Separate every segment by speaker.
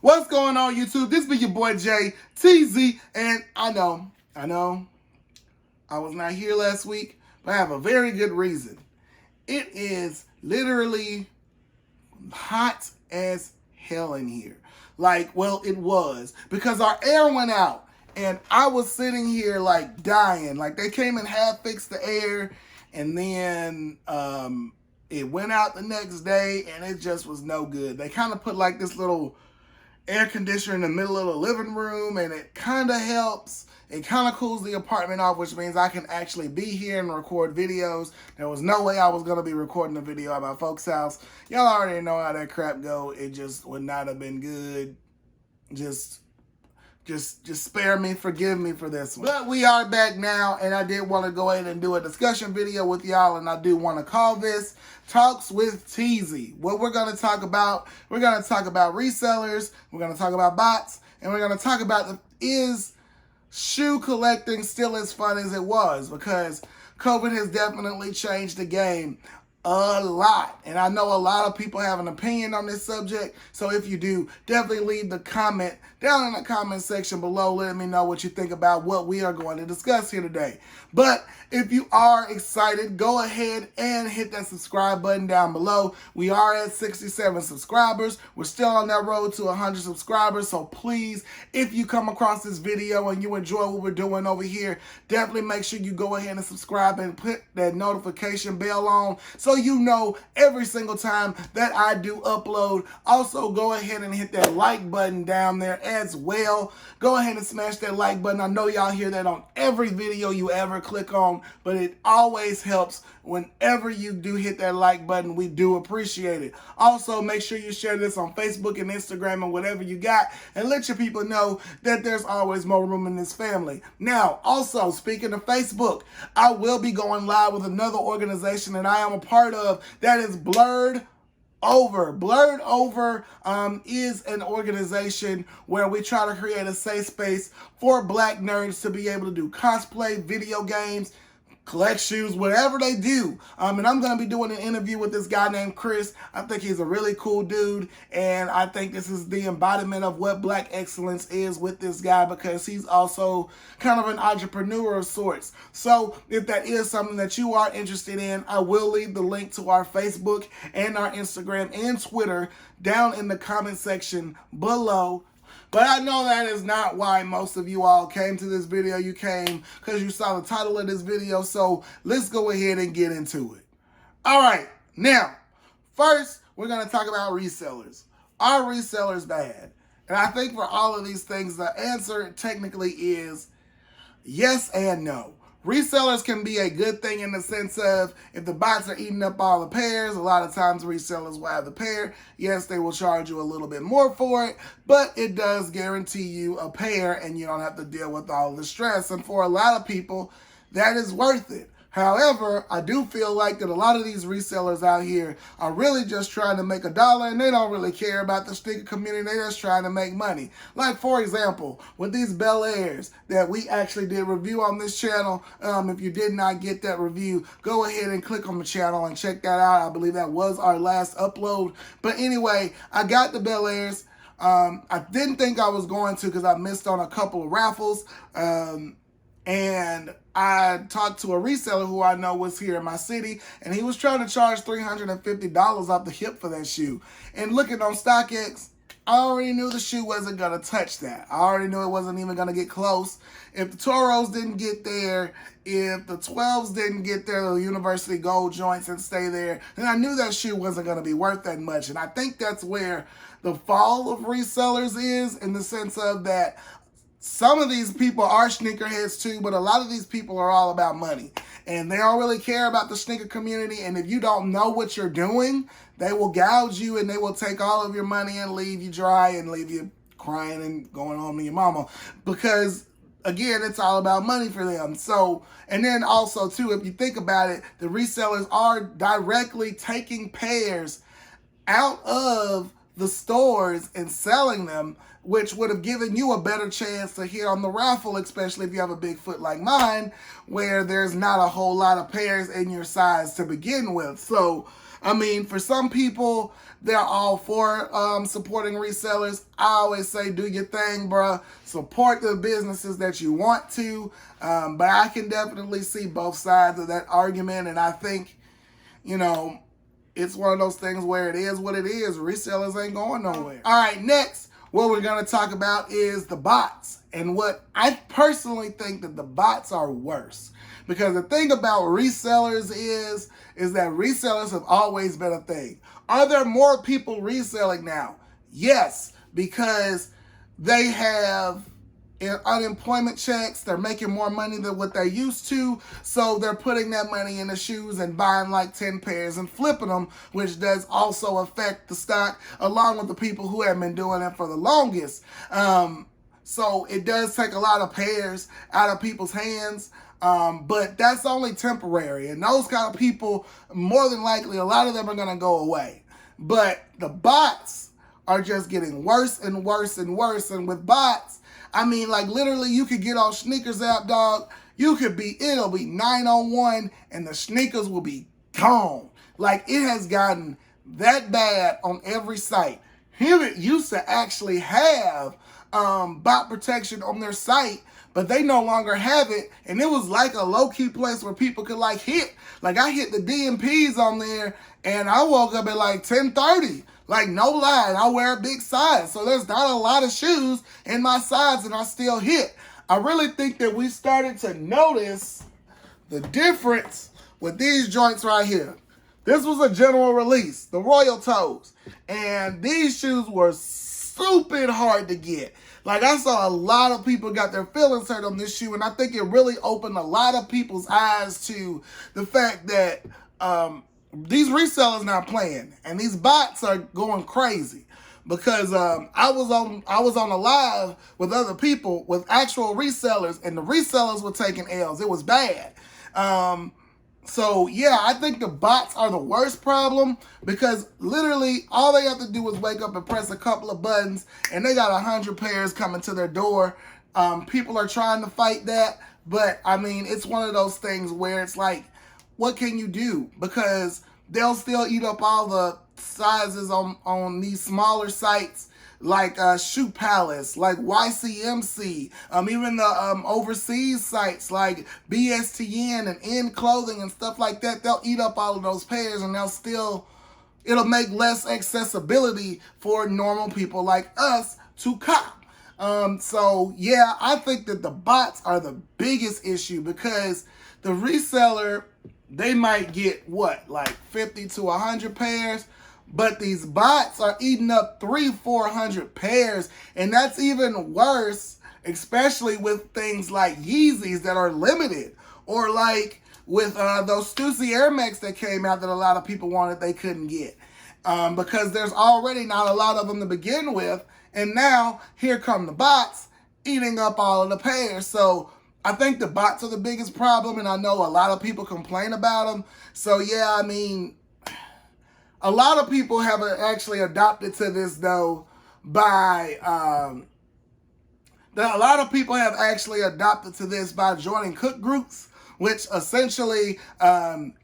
Speaker 1: What's going on, YouTube? This be your boy Jay, Teezy, and I know, I was not here last week, but I have a very good reason. It is literally hot as hell in here. It was, because our air went out, and I was sitting here like dying. Like, they came and half fixed the air, and then it went out the next day, and it just was no good. They kind of put like this little air conditioner in the middle of the living room, and it kind of helps. It kind of cools the apartment off, which means I can actually be here and record videos. There was no way I was going to be recording a video at my folks' house. Y'all already know how that crap go. It just would not have been good. Just spare me, forgive me for this one. But we are back now, and I did want to go ahead and do a discussion video with y'all, and I do want to call this Talks with Teezy. What we're going to talk about, we're going to talk about resellers, we're going to talk about bots, and we're going to talk about is shoe collecting still as fun as it was, because COVID has definitely changed the game a lot. And I know a lot of people have an opinion on this subject. So if you do, definitely leave the comment down in the comment section below. Let me know what you think about what we are going to discuss here today. But if you are excited, go ahead and hit that subscribe button down below. We are at 67 subscribers. We're still on that road to 100 subscribers. So please, if you come across this video and you enjoy what we're doing over here, definitely make sure you go ahead and subscribe and put that notification bell on so you know every single time that I do upload. Also, go ahead and hit that like button down there as well. Go ahead and smash that like button. I know y'all hear that on every video you ever click on, but it always helps whenever you do hit that like button. We do appreciate it. Also, make sure you share this on Facebook and Instagram and whatever you got, and let your people know that there's always more room in this family. Now, also, speaking of Facebook, I will be going live with another organization that I am a part of. That is Blerd Over. Blerd Over is an organization where we try to create a safe space for black nerds to be able to do cosplay, video games, collect shoes, whatever they do. And I'm going to be doing an interview with this guy named Chris. I think he's a really cool dude, and I think this is the embodiment of what black excellence is with this guy, because he's also kind of an entrepreneur of sorts. So if that is something that you are interested in, I will leave the link to our Facebook and our Instagram and Twitter down in the comment section below. But I know that is not why most of you all came to this video. You came because you saw the title of this video. So let's go ahead and get into it. All right. Now, first, we're going to talk about resellers. Are resellers bad? And I think for all of these things, the answer technically is yes and no. Resellers can be a good thing in the sense of if the bots are eating up all the pairs, a lot of times resellers will have the pair. Yes, they will charge you a little bit more for it, but it does guarantee you a pair and you don't have to deal with all the stress. And for a lot of people, that is worth it. However, I do feel like that a lot of these resellers out here are really just trying to make a dollar, and they don't really care about the sneaker community. They're just trying to make money. Like, for example, with these Blers that we actually did review on this channel. If you did not get that review, go ahead and click on the channel and check that out. I believe that was our last upload. But anyway, I got the Blers. I didn't think I was going to because I missed on a couple of raffles. And I talked to a reseller who I know was here in my city, and he was trying to charge $350 off the hip for that shoe. And looking on StockX, I already knew the shoe wasn't going to touch that. I already knew it wasn't even going to get close. If the Toros didn't get there, if the 12s didn't get there, the University Gold joints and stay there, then I knew that shoe wasn't going to be worth that much. And I think that's where the fall of resellers is, in the sense of that some of these people are sneakerheads too, but a lot of these people are all about money. And they don't really care about the sneaker community. And if you don't know what you're doing, they will gouge you and they will take all of your money and leave you dry and leave you crying and going home to your mama. Because, again, it's all about money for them. So, and then also too, if you think about it, the resellers are directly taking pairs out of the stores and selling them, which would have given you a better chance to hit on the raffle, especially if you have a big foot like mine, where there's not a whole lot of pairs in your size to begin with. So I mean, for some people, they're all for supporting resellers. I always say, do your thing, bruh. Support the businesses that you want to. But I can definitely see both sides of that argument. And I think, you know, it's one of those things where it is what it is. Resellers ain't going nowhere. All right, next, what we're going to talk about is the bots. And what I personally think that the bots are worse. Because the thing about resellers is that resellers have always been a thing. Are there more people reselling now? Yes, because they have unemployment checks. They're making more money than what they used to. So they're putting that money in the shoes and buying like 10 pairs and flipping them, which does also affect the stock, along with the people who have been doing it for the longest. So it does take a lot of pairs out of people's hands. But that's only temporary. And those kind of people, more than likely, a lot of them are going to go away. But the bots are just getting worse and worse and worse. And with bots, I mean, like literally you could get on Sneakers app, dog. It'll be 901 and the sneakers will be gone. Like it has gotten that bad on every site. Hibbett used to actually have bot protection on their site, but they no longer have it, and it was like a low-key place where people could like hit. Like I hit the DMPs on there, and I woke up at like 10:30. Like no lie, I wear a big size, so there's not a lot of shoes in my size, and I still hit. I really think that we started to notice the difference with these joints right here. This was a general release, the Royal Toes, and these shoes were stupid hard to get. Like I saw a lot of people got their feelings hurt on this shoe, and I think it really opened a lot of people's eyes to the fact that these resellers not playing, and these bots are going crazy. Because I was on a live with other people, with actual resellers, and the resellers were taking L's. It was bad. So yeah, I think the bots are the worst problem, because literally all they have to do is wake up and press a couple of buttons and they got 100 pairs coming to their door. People are trying to fight that, but I mean, it's one of those things where it's like, what can you do? Because they'll still eat up all the sizes on these smaller sites like Shoe Palace, like YCMC, even the overseas sites like BSTN and In Clothing and stuff like that. They'll eat up all of those pairs, and it'll make less accessibility for normal people like us to cop. So yeah, I think that the bots are the biggest issue, because the reseller, they might get what, like 50 to 100 pairs, but these bots are eating up 300-400 pairs, and that's even worse, especially with things like Yeezys that are limited, or like with those Stussy Air Max that came out that a lot of people wanted, they couldn't get, because there's already not a lot of them to begin with, and now here come the bots eating up all of the pairs. So I think the bots are the biggest problem, and I know a lot of people complain about them. So yeah, I mean, a lot of people have actually adopted to this though by a lot of people have actually adopted to this by joining cook groups, which essentially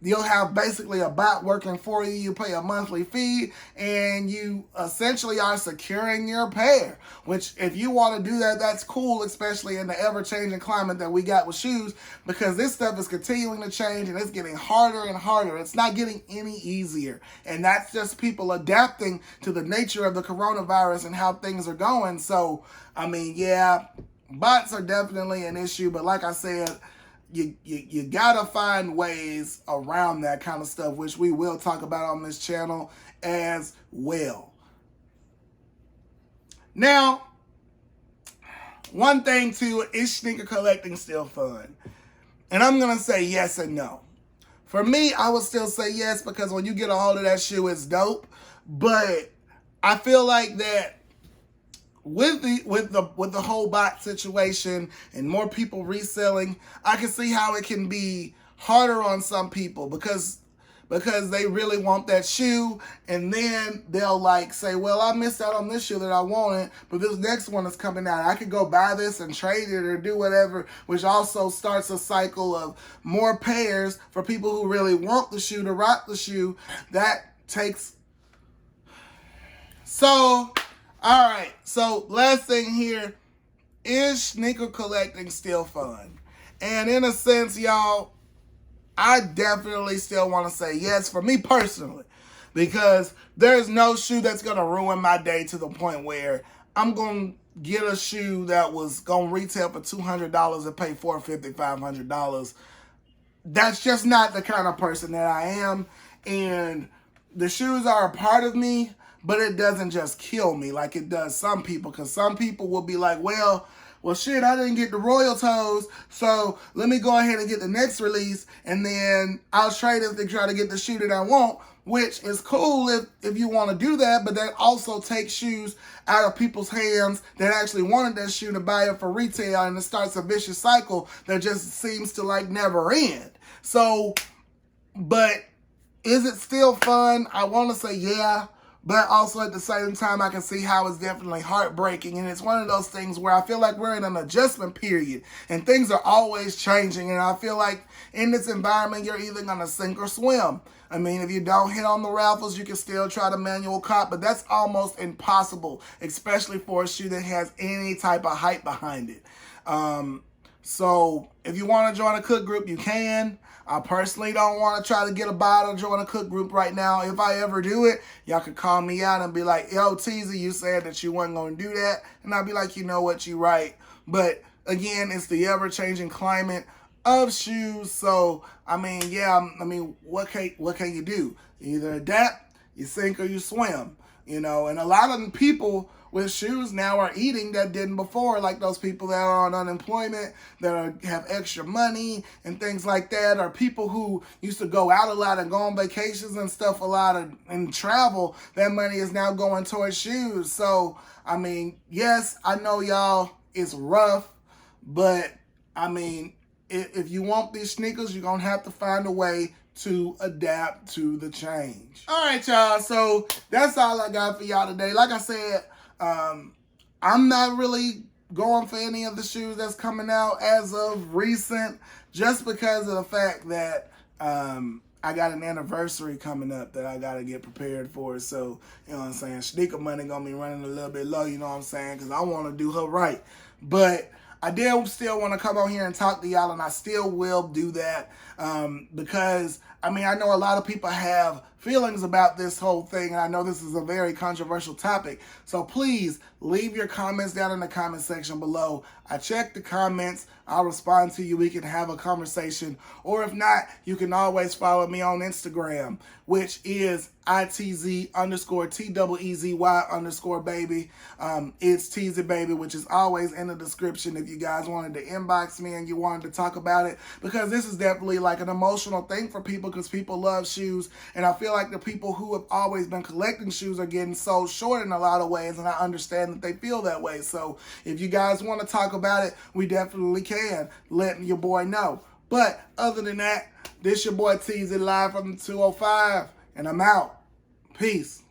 Speaker 1: you'll have basically a bot working for you. You pay a monthly fee, and you essentially are securing your pair, which if you want to do that, that's cool, especially in the ever-changing climate that we got with shoes, because this stuff is continuing to change, and it's getting harder and harder. It's not getting any easier, and that's just people adapting to the nature of the coronavirus and how things are going. So, I mean, yeah, bots are definitely an issue, but like I said, you gotta find ways around that kind of stuff, which we will talk about on this channel as well. Now, one thing too, is sneaker collecting still fun? And I'm gonna say yes and no. For me, I would still say yes, because when you get a hold of that shoe, it's dope. But I feel like that with the whole bot situation and more people reselling, I can see how it can be harder on some people, because because they really want that shoe, and then they'll like say, well, I missed out on this shoe that I wanted, but this next one is coming out. I could go buy this and trade it or do whatever, which also starts a cycle of more pairs for people who really want the shoe to rock the shoe. That takes... So, all right. So, last thing here, is sneaker collecting still fun? And in a sense, y'all, I definitely still want to say yes for me personally, because there's no shoe that's going to ruin my day to the point where I'm going to get a shoe that was going to retail for $200 and pay $450, $500. That's just not the kind of person that I am. And the shoes are a part of me, but it doesn't just kill me like it does some people, because some people will be like, well, shit, I didn't get the Royal Toes, so let me go ahead and get the next release, and then I'll trade it to try to get the shoe that I want, which is cool if you want to do that, but that also takes shoes out of people's hands that actually wanted that shoe to buy it for retail, and it starts a vicious cycle that just seems to like never end. So, but is it still fun? I want to say yeah. But also at the same time, I can see how it's definitely heartbreaking. And it's one of those things where I feel like we're in an adjustment period and things are always changing. And I feel like in this environment, you're either going to sink or swim. I mean, if you don't hit on the raffles, you can still try to manual cop, but that's almost impossible, especially for a shoe that has any type of hype behind it. So if you want to join a cook group, you can. I personally don't want to try to get a buy to join a cook group right now. If I ever do it, y'all could call me out and be like, yo, Teezy, you said that you weren't going to do that. And I'll be like, you know what, you right. But again, it's the ever-changing climate of shoes. So, I mean, yeah, what can you do? You either adapt, you sink, or you swim. You know, and a lot of people with shoes now are eating that didn't before, like those people that are on unemployment, that have extra money and things like that, or people who used to go out a lot and go on vacations and stuff a lot and travel. That money is now going towards shoes. So, I mean, yes, I know y'all, it's rough, but I mean, if you want these sneakers, you're going to have to find a way to adapt to the change. All right, y'all. So that's all I got for y'all today. Like I said, I'm not really going for any of the shoes that's coming out as of recent, just because of the fact that I got an anniversary coming up that I got to get prepared for. So, you know what I'm saying, sneaker money going to be running a little bit low, you know what I'm saying, because I want to do her right. But I did still want to come on here and talk to y'all, and I still will do that because, I mean, I know a lot of people have feelings about this whole thing, and I know this is a very controversial topic. So please leave your comments down in the comment section below. I check the comments. I'll respond to you. We can have a conversation. Or if not, you can always follow me on Instagram, which is ITZ_TEEZY_baby. It's Teezy baby, which is always in the description if you guys wanted to inbox me and you wanted to talk about it, because this is definitely like an emotional thing for people, because people love shoes, and I feel like the people who have always been collecting shoes are getting sold short in a lot of ways, and I understand that they feel that way. So if you guys want to talk about it, we definitely can. Let your boy know. But other than that, this your boy Teezy live from the 205, and I'm out. Peace.